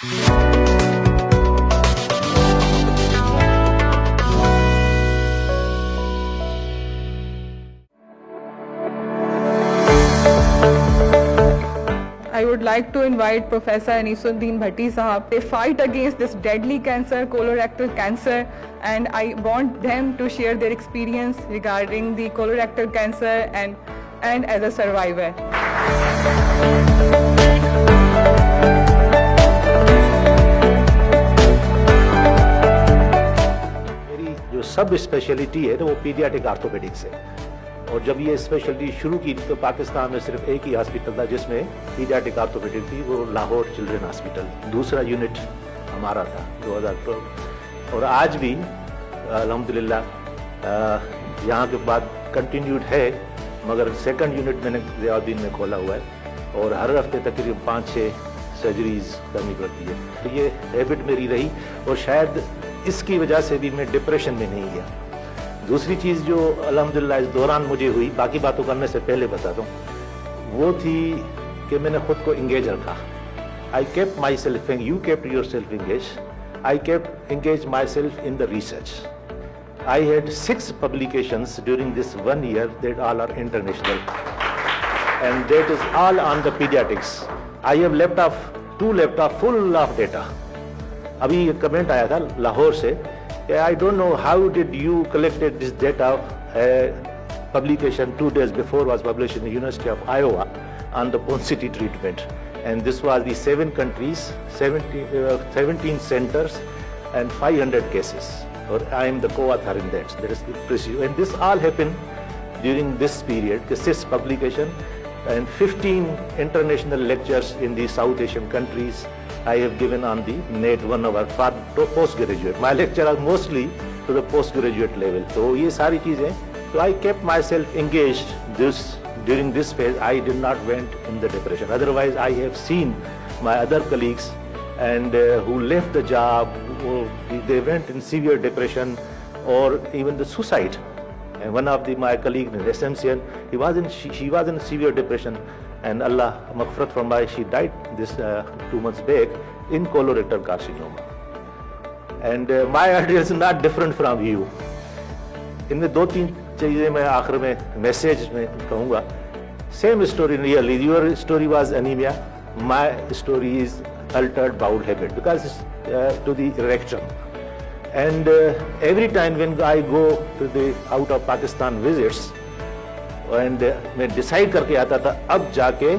I would like to invite Professor Anisuddin Bhatti Sahab. They fight against this deadly cancer, colorectal cancer, and I want them to share their experience regarding the colorectal cancer and as a survivor. मेरी जो सब speciality है ना वो paediatric orthopaedics है, और जब ये स्पेशलिटी शुरू की तो पाकिस्तान में सिर्फ एक ही हॉस्पिटल था जिसमें पीडियाट्रिक आर्थोपेडिक थी, वो लाहौर चिल्ड्रन हॉस्पिटल। दूसरा यूनिट हमारा था 2012, और आज भी अल्हम्दुलिल्लाह यहाँ के बाद कंटिन्यूड है, मगर सेकंड यूनिट मैंने ज़ियाउद्दीन में खोला हुआ है, और हर हफ्ते तकरीबन 5-6 सर्जरीज करनी पड़ती है। तो ये हैबिट मेरी रही, और शायद इसकी वजह से भी मैं डिप्रेशन में नहीं गया। दूसरी चीज़ जो अल्हम्दुलिल्लाह इस दौरान मुझे हुई, बाकी बातों करने से पहले बताता हूँ, वो थी कि मैंने खुद को इंगेज रखा। I kept my self, you kept your self engage, I kept engage myself in the research. I had 6 publications during this 1 year that all are international, and that is all on the pediatrics. I have left off 2 laptops full of data. अभी एक comment आया था लाहौर से, I don't know how did you collected this data. Publication 2 days before was published in the University of Iowa on the Ponsity treatment, and this was the 7 countries, 17 centers and 500 cases, or I am the co-author in that. That is the precision, and this all happened during this period. This is publication and 15 international lectures in the South Asian countries I have given on the NET 1 hour for postgraduate. My lecture are mostly to the postgraduate level. So ये सारी चीजें, so I kept myself engaged during this phase. I did not went in the depression. Otherwise, I have seen my other colleagues and who left the job, they went in severe depression or even the suicide. And one of my colleagues in SMCN, she was in severe depression, and Allah maghfirat from my, she died this 2 months back in colorectal carcinoma. And my idea is not different from you. इनमें 2-3 चीजें मैं आखिर में message में कहूँगा. Same story really. Your story was anemia. My story is altered bowel habit because it's to the erection. And every time when I go to the out of Pakistan visits, and मैं decide करके आता था अब जाके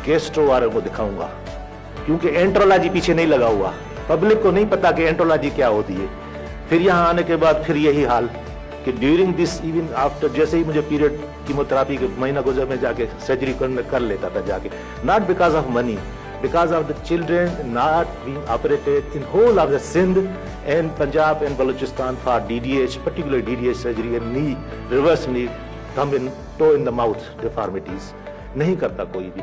gastro वाले को दिखाऊंगा, क्योंकि एंट्रोलॉजी पीछे नहीं लगा हुआ, पब्लिक को नहीं पता कि एंट्रोलॉजी क्या होती है. फिर यहाँ आने के बाद फिर यही हाल कि ड्यूरिंग दिस इवन आफ्टर, जैसे ही मुझे पीरियड कीमोथेरेपी के महीना गुजर में जाके सर्जरी कर लेता था जाके, not because of money, because of the children not being operated in whole of the Sindh and Punjab and Balochistan for DDH, particularly DDH surgery and knee, reverse knee, thumb in, toe in the mouth deformities. नहीं करता कोई भी,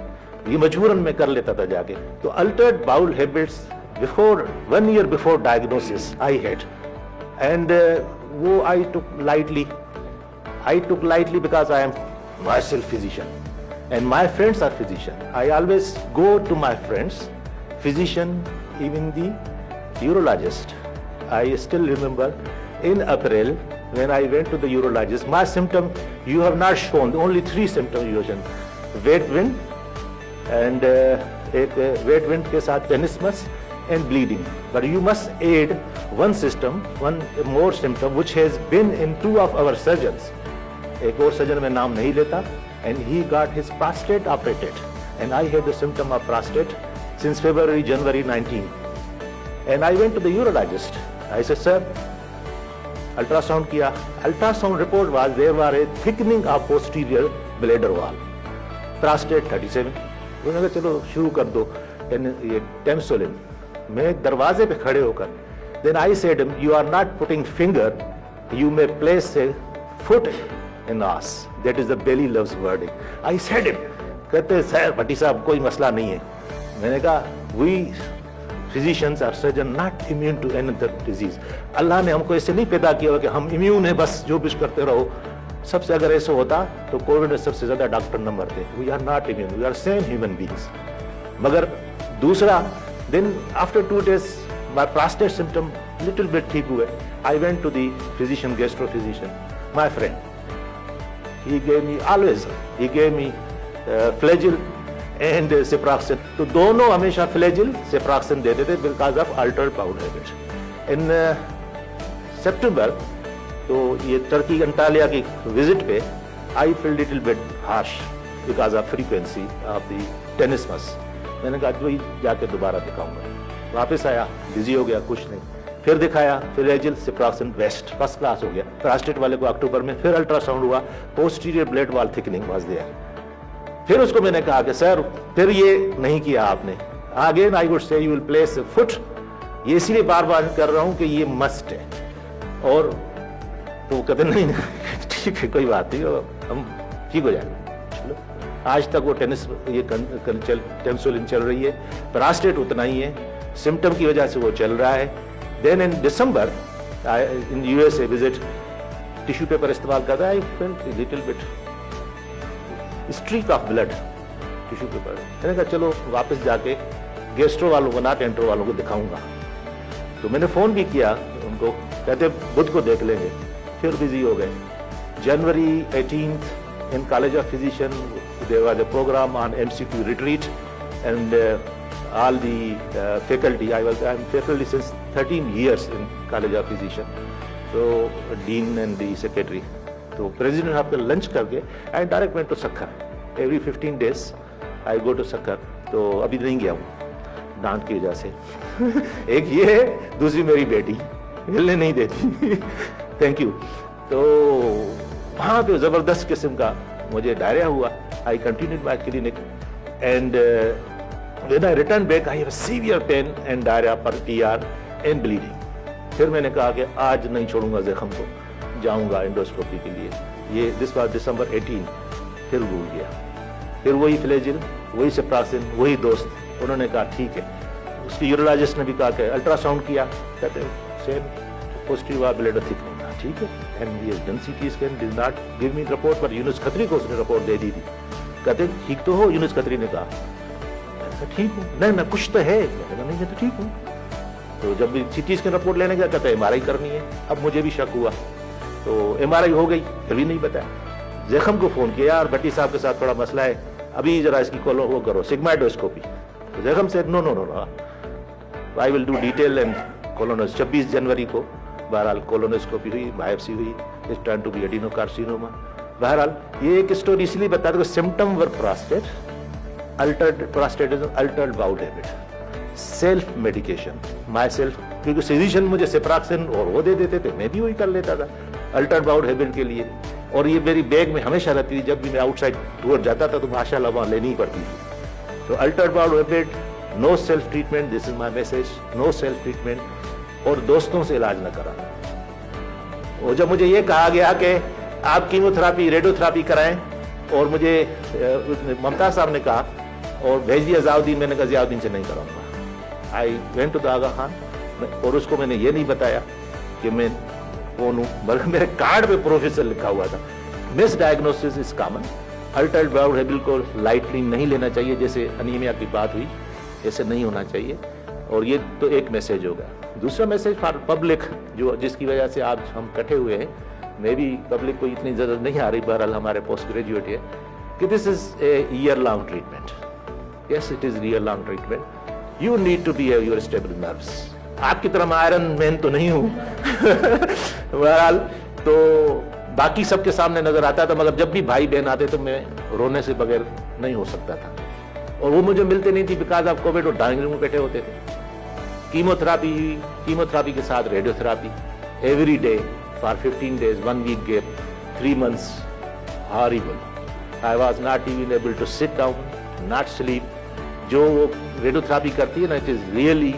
ये मजबूरन में कर लेता था जाके. तो altered bowel habits before 1 year before diagnosis I had, and वो I took lightly. I took lightly because I am myself physician. And my friends are physicians. I always go to my friends, physician, even the urologist. I still remember in April when I went to the urologist, my symptom you have not shown, only 3 symptoms you have shown. Wet wind, and wet wind के साथ tenesmus and bleeding. But you must add one more symptom which has been in 2 of our surgeons. एक और surgeon में नाम नहीं लेता. And he got his prostate operated, and I had the symptom of prostate since January 19. And I went to the urologist. I said, sir, ultrasound kiya. Ultrasound report was there was a thickening of posterior bladder wall, prostate 37. उन्होंने कहा चलो शुरू कर दो ये टेम्सोलिन. मैं दरवाजे पे खड़े होकर, then I said, you are not putting finger, you may place a foot in us. That is the belly loves wording. I said it. कहते सर भट्टी साहब कोई मसला नहीं है. मैंने कहा we physicians are surgeon not immune to another disease. अल्लाह ने हमको ऐसे नहीं पैदा किया कि हम इम्यून है बस जो कुछ करते रहो. सबसे अगर ऐसा होता तो कोविड में सबसे ज्यादा डॉक्टर न मरते. We are not immune. We are same human beings. मगर दूसरा Then after 2 days, my prostate symptom little bit ठीक हुए. I went to the physician, gastro physician, my friend. He gave me Flagyl and Ciprofloxacin. तो दोनों हमेशा Flagyl, Ciprofloxacin देते थे because of altered bowel habit. In September, तो ये Turkey Antalya की विजिट पे I felt little bit harsh because of frequency of the tenesmus. मैंने कहा वही जाके दोबारा दिखाऊंगा. वापस आया, बिजी हो गया, कुछ नहीं. फिर दिखाया, Flagyl, Ciprofloxacin, best, first class हो गया. प्रोस्टेट वाले को अक्टूबर में फिर अल्ट्रासाउंड हुआ, posterior bladder wall thickening was there. फिर उसको मैंने कहा कि सर फिर ये नहीं किया आपने. Again I would say you will place foot. ये इसलिए बार बार कर रहा हूं कि ये मस्ट है. और तो कहते नहीं ठीक है कोई बात नहीं, हम ठीक हो जाएंगे. चलो आज तक वो टेंसोलिन चल रही है, प्रोस्टेट उतना ही है, सिम्टम की वजह से वो चल रहा है. Then in December in USA visit, tissue paper इस्तेमाल कर रहा है. I felt little bit streak of blood tissue paper. मैंने कहा चलो वापस जाके गैस्ट्रो वालों को, ना एंट्रो वालों को दिखाऊंगा. तो मैंने फोन भी किया उनको, कहते बुध को देख लेंगे. फिर बिजी हो गए. जनवरी 18th in College of Physician there was a program on MCQ retreat, and all the faculty, I'm faculty since 13 years in College of Physician, so dean and the secretary, तो president आपका lunch करके I direct went to Sakkar. Every 15 days I go to Sakkar. तो अभी नहीं गया हूँ डांट की वजह से. एक ये है, दूसरी मेरी बेटी हिलने नहीं देती. Thank you. तो वहाँ पे जबरदस्त किस्म का मुझे डायरिया हुआ. I continued my clinic and when I return back I have severe pain and diarrhoea पर PR एंड ब्लीडिंग. फिर मैंने कहा कि आज नहीं छोड़ूंगा जख्म को, जाऊंगा एंडोस्कोपी के लिए. ये दिस वाज December 18. फिर भूल गया. फिर वही Flagyl, वही Ciprofloxacin, वही दोस्त. उन्होंने कहा ठीक है. उसकी यूरोलॉजिस्ट ने भी कहा कि अल्ट्रासाउंड किया, कहते सेम पोस्टीरियर ब्लेड थिक होगा. ठीक है. And he has done CT scan, did not give me report, पर यूनुस खत्री को उसने रिपोर्ट दे दी थी. कहते ठीक तो हो, यूनुस खत्री ने कहा. मैंने कहा ठीक हूँ. नहीं मैं कुछ तो है. मैंने कहा नहीं मैं तो ठीक हूँ. तो जब भी CT स्कैन रिपोर्ट लेने गया, कहते MRI करनी है. अब मुझे भी शक हुआ, तो MRI हो गई, फिर भी नहीं बताया. जख्म को फोन किया, यार भट्टी साहब के साथ थोड़ा मसला है, अभी जरा इसकी वो करो सिग्माइडोस्कोपी. तो जख्म से no no no no I will do detail and colonos. 26 जनवरी को बहरहाल कोलोनोस्कोपी हुई, बायोप्सी हुई. It's turn to be adenocarcinoma. बहरहाल ये एक स्टोरी इसलिए बता दो, symptom were prostate, altered prostatism, altered bowel habit, self medication my self. क्योंकि फिजिशियन मुझे Ciprofloxacin और वो दे देते थे, मैं भी वही कर लेता था अल्टर्ड बाउल हैबिट के लिए. और ये मेरी बैग में हमेशा रहती थी. जब भी मैं आउटसाइड टूर जाता था तो माशाल्लाह वहाँ लेनी ही पड़ती थी. तो altered bowel habit, no self treatment, this is my message. No self treatment, और दोस्तों से इलाज न कराना. और जब मुझे ये कहा गया कि आप कीमोथेरापी, रेडियोथेरापी कराएं, और मुझे मुमताज साहब ने कहा और भेज दिया ज़ियाउद्दीन, मैंने कहा ज़ियाउद्दीन से नहीं कराऊंगा. आई वेंट टू द आगा खान, और उसको मैंने ये नहीं बताया कि मैं कौन हूँ, बल्कि मेरे कार्ड पे प्रोफेसर लिखा हुआ था. Misdiagnosis is common. Altered bowel habit को लाइटली नहीं लेना चाहिए. जैसे अनीमिया की बात हुई, ऐसे नहीं होना चाहिए. और ये तो एक मैसेज होगा. दूसरा मैसेज फॉर पब्लिक, जो जिसकी वजह से आज हम इकट्ठे हुए हैं, मे बी पब्लिक को इतनी जरूरत नहीं आ रही, बहरहाल हमारे पोस्ट ग्रेजुएट है, कि this is a year long treatment. Yes it is year long treatment. You need to be your stable nerves. आपकी तरह आयरन मैन तो नहीं हूँ. बहरहाल तो बाकी सबके सामने नजर आता था, मगर जब भी भाई बहन आते तो मैं रोने से बगैर नहीं हो सकता था. और वो मुझे मिलते नहीं थी बिकॉज ऑफ कोविड. और ड्राइंग रूम में बैठे होते थे. कीमोथेरापी के साथ radiotherapy every day for 15 days, 1 week gap, 3 months, horrible. I was not even able to sit down, not sleep. जो वो रेडियोथेरापी करती है ना, it is really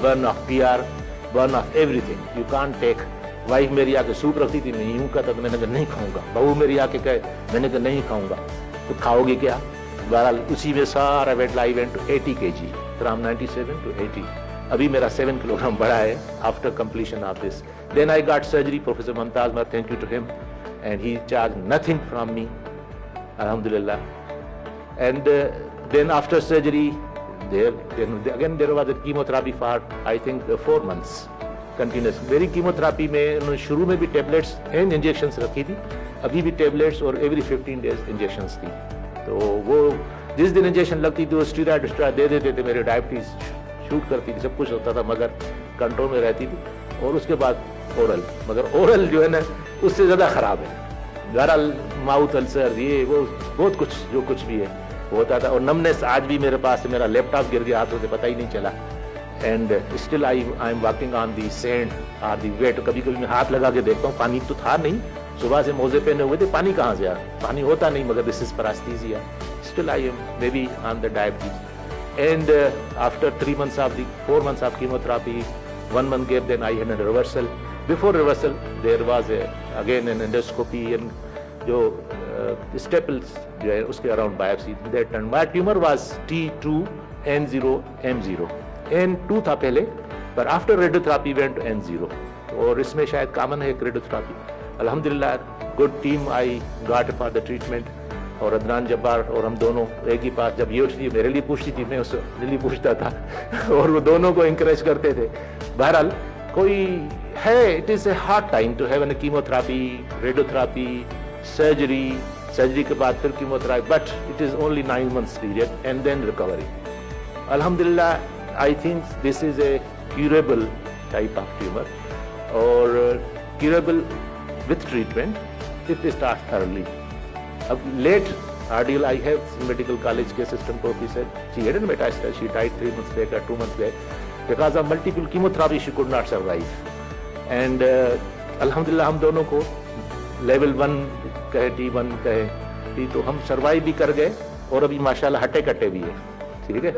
burn off PR, burn off everything. You can't take. Wife मेरी आके soup रखती थी, मैं यूं कहता, तो मैंने कहा नहीं खाऊंगा. बहू मेरी आके कहे, मैंने कहा नहीं खाऊंगा. तो खाओगे क्या? बहरहाल उसी में सारा weight lie went to 80 kg, from 97 to 80. अभी मेरा 7 किलोग्राम बढ़ा है after completion of this. Then I got surgery. Professor Mumtaz, thank you to him, and he charge nothing from me, alhamdulillah. And then after surgery Again there was a chemotherapy for I think 4 months continuous. मेरी chemotherapy में उन्होंने शुरू में भी tablets and injections रखी थी, अभी भी टेबलेट्स और एवरी 15 डेज इंजेक्शंस थी. तो वो जिस दिन इंजेक्शन लगती थी वो स्टीरॉयड दे देते थे, मेरे डायबिटीज शूट करती थी, सब कुछ होता था मगर कंट्रोल में रहती थी. और उसके बाद ओरल, मगर ओरल जो है ना उससे ज़्यादा ख़राब है. गरल, माउथ अल्सर, ये वो बहुत कुछ जो कुछ भी है होता था. और नमनेस आज भी मेरे पास है, मेरा लैपटॉप गिर गया हाथों से पता ही नहीं चला. And still I am working on the sand और दी वेट. कभी कभी मैं हाथ लगा के देखता हूँ, पानी तो था नहीं, सुबह से मोजे पहने हुए थे, पानी कहाँ से आया, पानी होता नहीं, मगर this is paraesthesia. Still I am maybe on the diabetes. And after 4 months of chemotherapy, 1 month gap, then I had a reversal. Before reversal, there was again an endoscopy and जो staples जो है उसके around biopsy. That and my tumor was T2N0M0. N2 था पहले, but after radiotherapy went to N0. और इसमें शायद common है radiotherapy. Alhamdulillah, good team I got for the treatment. और अदनान जब्बार और हम दोनों एक ही पास, जब ये उठती मेरे लिए पूछती थी, मैं उससे लिए पूछता था और वो दोनों को इंकरेज करते थे. बहरहाल कोई है, it is a hard time to have an chemotherapy, radiotherapy, surgery के बाद फिर chemotherapy, but it is only 9 months period and then recovery. अल्हम्दुलिल्लाह I think this is a curable type of tumour और curable with treatment if it start early. अब let RDL I have medical college के assistant professor, she had a metastasis, she died 3 months back or 2 months back because of multiple chemotherapy she could not survive. And alhamdulillah हम दोनों को level 1 कहे, T1 कहे, तो हम survive भी कर गए और अभी माशाल्लाह हटे कटे भी है. ठीक है.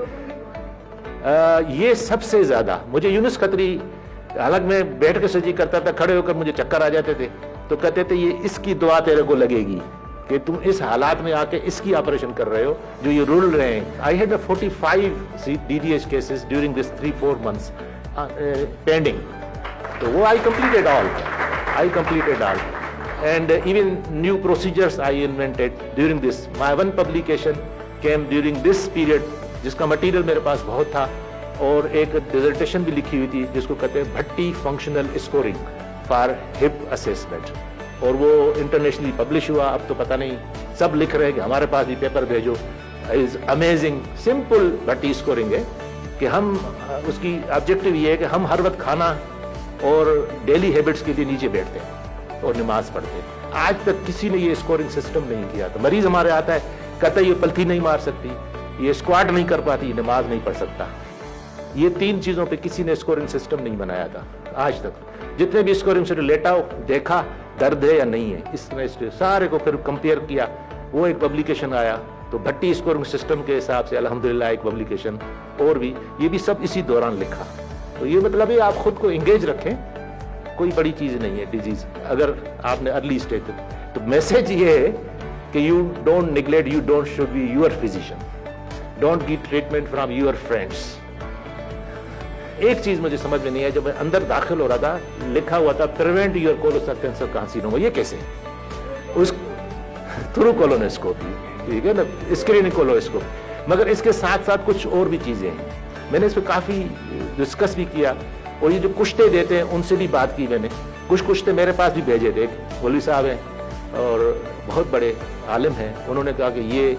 ये सबसे ज़्यादा मुझे यूनुस खत्री, हालांकि मैं बैठ के सर्जरी करता था, खड़े होकर मुझे चक्कर आ जाते थे, तो कहते थे ये इसकी दुआ तेरे को लगेगी कि तुम इस हालात में आके इसकी ऑपरेशन कर रहे हो जो ये रुल रहे हैं. I had 45 DDH cases during this 3-4 months pending. तो वो I completed all and even new procedures I invented during this. My one publication came during this period जिसका मटेरियल मेरे पास बहुत था और एक डिसर्टेशन भी लिखी हुई थी जिसको कहते हैं Bhatti functional scoring for hip assessment, और वो इंटरनेशनली पब्लिश हुआ. अब तो पता नहीं, सब लिख रहे हैं कि हमारे पास भी पेपर भेजो. Is amazing. Simple Bhatti scoring है कि हम उसकी ऑब्जेक्टिव ये है कि हम हर वक्त खाना और डेली हैबिट्स के लिए नीचे बैठते हैं और नमाज पढ़ते हैं. आज तक किसी ने ये स्कोरिंग सिस्टम नहीं किया. तो मरीज हमारे आता है, कहता है ये पलथी नहीं मार सकती, ये स्क्वाट नहीं कर पाती, नमाज नहीं पढ़ सकता. ये 3 चीज़ों पे किसी ने स्कोरिंग सिस्टम नहीं बनाया था आज तक. जितने भी स्कोरिंग से लेटा हो, देखा दर्द है या नहीं है, इसने सारे को फिर कंपेयर किया, वो एक पब्लिकेशन आया. तो भट्टी स्कोरिंग सिस्टम के हिसाब से अल्हम्दुलिल्लाह एक पब्लिकेशन और भी, ये भी सब इसी दौरान लिखा. तो ये मतलब है आप खुद को इंगेज रखें, कोई बड़ी चीज़ नहीं है डिजीज अगर आपने अर्ली स्टेज. तो मैसेज ये है कि you don't neglect, you don't should be your physician, don't get treatment from your friends. एक चीज मुझे समझ में नहीं है, जब मैं अंदर दाखिल हो रहा था लिखा हुआ था prevent your colorectal cancer carcinoma. ये कैसे? उस थ्रू कोलोनोस्कोपी, ठीक है ना, स्क्रीनिंग कोलोनोस्कोपी, मगर इसके साथ साथ कुछ और भी चीजें हैं. मैंने इस पर काफी डिस्कस भी किया और ये जो कुश्ते देते हैं उनसे भी बात की मैंने. कुछ कुश्ते मेरे पास भी भेजे थे, मौलवी साहब हैं और बहुत बड़े आलिम हैं. उन्होंने कहा कि ये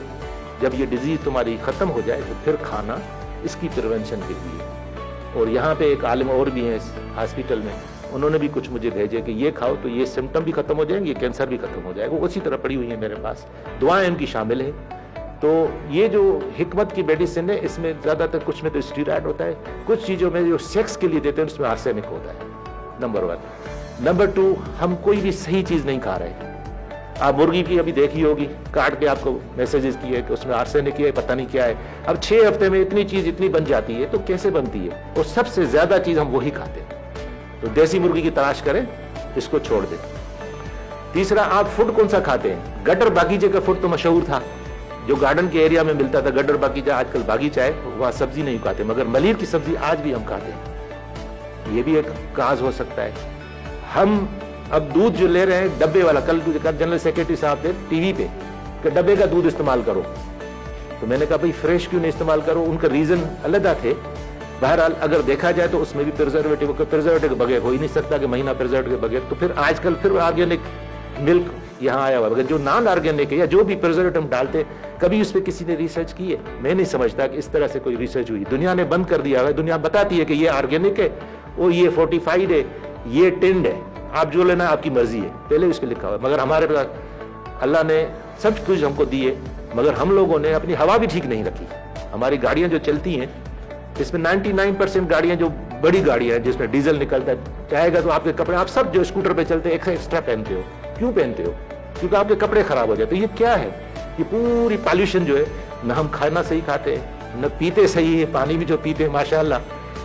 जब ये डिजीज तुम्हारी खत्म हो जाए तो फिर खाना इसकी प्रिवेंशन के लिए. और यहाँ पे एक आलिम और भी हैं इस हॉस्पिटल में, उन्होंने भी कुछ मुझे भेजे कि ये खाओ तो ये सिम्टम भी खत्म हो जाएंगे, ये कैंसर भी खत्म हो जाएगा. उसी तरह पड़ी हुई है मेरे पास, दुआएं इनकी शामिल है. तो ये जो हिकमत की मेडिसिन है इसमें ज़्यादातर कुछ में तो स्टीरॉयड होता है, कुछ चीज़ों में जो सेक्स के लिए देते हैं उसमें आर्सेनिक होता है. नंबर 1. नंबर 2, हम कोई भी सही चीज़ नहीं खा रहे. आप मुर्गी की अभी देखी होगी, काट के आपको मैसेजेस किए कि उसमें आर्सेनिक है, पता नहीं क्या है. अब 6 हफ्ते में इतनी चीज इतनी बन जाती है, तो कैसे बनती है? और सबसे ज्यादा चीज हम वही खाते हैं. तो देसी मुर्गी की तलाश करें, इसको छोड़ दें. तीसरा, आप फूड कौन सा खाते हैं? गटर बागीचे का फूड तो मशहूर था, जो गार्डन के एरिया में मिलता था. गटर बागीचा आजकल बागीचा है, वहाँ सब्जी नहीं खाते, मगर मलीर की सब्जी आज भी हम खाते हैं. ये भी एक काज हो सकता है. हम अब दूध जो ले रहे हैं डब्बे वाला, कल जनरल सेक्रेटरी साहब थे टीवी पे कि डब्बे का दूध इस्तेमाल करो. تو میں نے کہا بھائی فریش کیوں نہیں استعمال کرو, ان کا ریزن علیحدہ تھے. بہرحال اگر دیکھا جائے تو اس میں بھی پرزرویٹو کے بغیر ہو ہی نہیں سکتا کہ مہینہ پرزرویٹو کے بغیر. تو پھر آج کل پھر آرگینک ملک یہاں آیا ہوا ہے. جو نان آرگینک ہے یا جو بھی پرزرویٹو ہم ڈالتے, کبھی اس پہ کسی نے ریسرچ کی ہے؟ میں نہیں سمجھتا کہ اس طرح سے کوئی ریسرچ ہوئی. دنیا نے بند کر دیا ہے. دنیا بتاتی ہے کہ یہ آرگینک ہے, وہ یہ فورٹیفائڈ ہے, یہ ٹنڈ ہے, آپ جو لینا آپ کی مرضی ہے, پہلے اس پہ لکھا ہوا ہے. مگر ہمارے پاس اللہ نے سب کچھ ہم کو دیے, مگر ہم لوگوں نے اپنی ہوا بھی ٹھیک نہیں رکھی. ہماری گاڑیاں جو چلتی ہیں اس میں 99% گاڑیاں جو بڑی گاڑیاں ہیں جس میں ڈیزل نکلتا ہے, چاہے گا تو آپ کے کپڑے, آپ سب جو اسکوٹر پہ چلتے ہیں ایکسٹرا پہنتے ہو. کیوں پہنتے ہو؟ کیونکہ آپ کے کپڑے خراب ہو جاتے ہیں. یہ کیا ہے؟ یہ پوری پالوشن جو ہے, نہ ہم کھانا صحیح کھاتے ہیں, نہ پیتے صحیح ہے, پانی بھی جو پیتے ہیں ماشاءاللہ,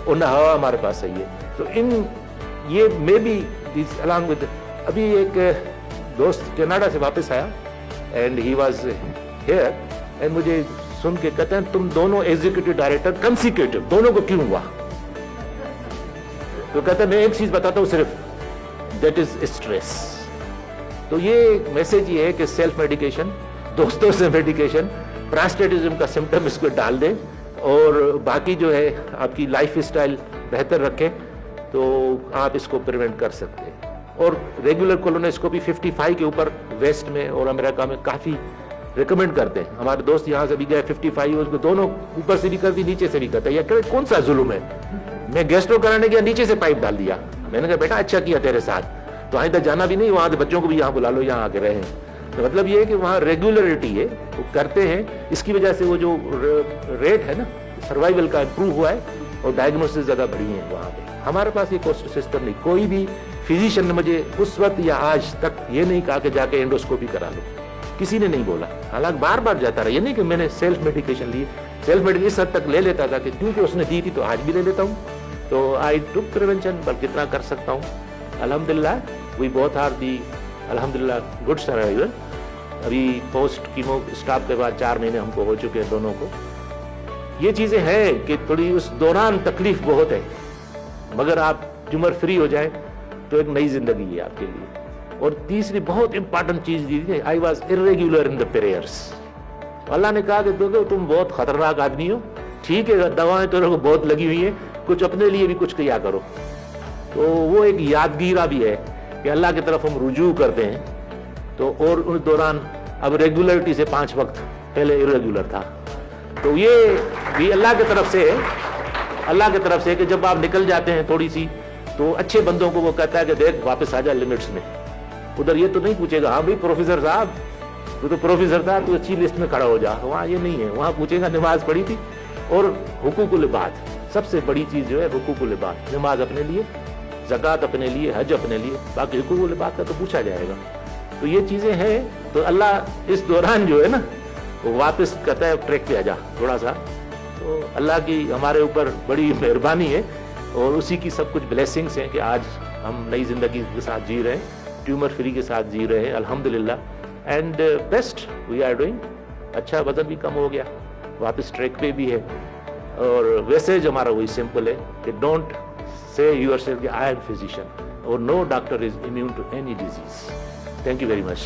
اور نہ ہوا ہمارے پاس صحیح ہے. تو یہ میں بھی along with ابھی ایک دوست کینیڈا سے واپس آیا and he was here and مجھے سن کے کہتے ہیں تم دونوں ایگزیکٹو ڈائریکٹر کنسیکیوٹو, دونوں کو کیوں ہوا؟ تو کہتے ہیں میں ایک چیز بتاتا ہوں صرف, دیٹ از اسٹریس. تو یہ میسج یہ ہے کہ سیلف میڈیکیشن, دوستوں سے میڈیکیشن, پراسٹیٹزم کا سمٹم اس کو ڈال دیں, اور باقی جو ہے آپ کی لائف اسٹائل بہتر رکھیں تو آپ اس کو پریونٹ کر سکتے ہیں. اور ریگولر کولونوسکوپی 55 کے اوپر ویسٹ میں اور امریکہ میں کافی ریکمینڈ کرتے ہیں. ہمارے دوست یہاں سے بھی گئے 55, اس کو دونوں اوپر سے بھی کر دی, نیچے سے بھی کرتا ہے. یہ کون سا ظلم ہے؟ میں گیسٹرو کرانے گیا, نیچے سے پائپ ڈال دیا. میں نے کہا بیٹا اچھا کیا تیرے ساتھ, تو آئندہ جانا بھی نہیں, وہاں سے بچوں کو بھی یہاں بلا لو, یہاں آ کے رہے. تو مطلب یہ ہے کہ وہاں ریگولرٹی ہے, وہ کرتے ہیں. اس کی وجہ سے وہ جو ریٹ ہے نا سروائیول کا امپروو ہوا ہے, اور ڈائگنوسس زیادہ بڑھی ہیں وہاں پہ. ہمارے پاس یہ کوسٹ سسٹم نہیں. کوئی بھی فزیشین نے مجھے اس وقت یا آج تک یہ نہیں کہا کہ جا کے انڈوسکوپی کرا لو, کسی نے نہیں بولا. حالانکہ بار بار جاتا رہا. یہ نہیں کہ میں نے سیلف میڈیکیشن لی, سیلف میڈیکیشن اس حد تک لے لیتا تھا کہ کیونکہ اس نے دی تھی تو آج بھی لے لیتا ہوں. تو آئی ٹک پریونشن, پر کتنا کر سکتا ہوں. الحمدللہ وی بوتھ آر دی الحمدللہ گڈ سروائیور. ابھی پوسٹ کیمو اسٹاپ کے بعد 4 مہینے ہم کو ہو چکے ہیں دونوں کو. یہ چیزیں ہیں کہ تھوڑی اس دوران تکلیف بہت ہے, مگر آپ ٹیومر فری ہو جائیں تو ایک نئی زندگی ہے آپ کے لیے. اور تیسری بہت امپارٹنٹ چیز دی تھی, I was irregular in the prayers. اللہ نے کہا کہ تم بہت خطرناک آدمی ہو, ٹھیک ہے دوائیں تو بہت لگی ہوئی ہیں, کچھ اپنے لیے بھی کچھ کیا کرو. تو وہ ایک یادگیرہ بھی ہے کہ اللہ کی طرف ہم رجوع کرتے ہیں. تو اور اس دوران اب ریگولرٹی سے 5 وقت, پہلے irregular تھا. تو یہ بھی اللہ کی طرف سے ہے, اللہ کی طرف سے کہ جب آپ نکل جاتے ہیں تھوڑی سی, تو اچھے بندوں کو وہ کہتا ہے کہ دیکھ واپس آ جا لمٹس میں. ادھر یہ تو نہیں پوچھے گا ہاں بھائی پروفیسر صاحب تو پروفیسر تھا, تو اچھی لسٹ میں کھڑا ہو جا. وہاں یہ نہیں ہے, وہاں پوچھے گا نماز پڑھی تھی, اور حقوق العباد سب سے بڑی چیز جو ہے حقوق العباد. نماز اپنے لیے, زکوٰۃ اپنے لیے, حج اپنے لیے, باقی حقوق العباد کا تو پوچھا جائے گا. تو یہ چیزیں ہیں. تو اللہ اس دوران جو ہے نا وہ واپس کہتا ہے ٹریک پہ آ جا تھوڑا سا. تو اللہ کی ہمارے اوپر بڑی مہربانی ہے, اور اسی کی سب کچھ بلیسنگس ہیں کہ آج ہم نئی زندگی کے ساتھ جی رہے ہیں, ٹیومر فری کے ساتھ جی رہے ہیں الحمدللہ. And best we are doing. اچھا وزن بھی کم ہو گیا, واپس ٹریک پہ بھی ہے. اور ویسے ہمارا وہی سمپل ہے کہ ڈونٹ say yourself کہ I am physician, or no doctor is immune to any disease. Thank you very much.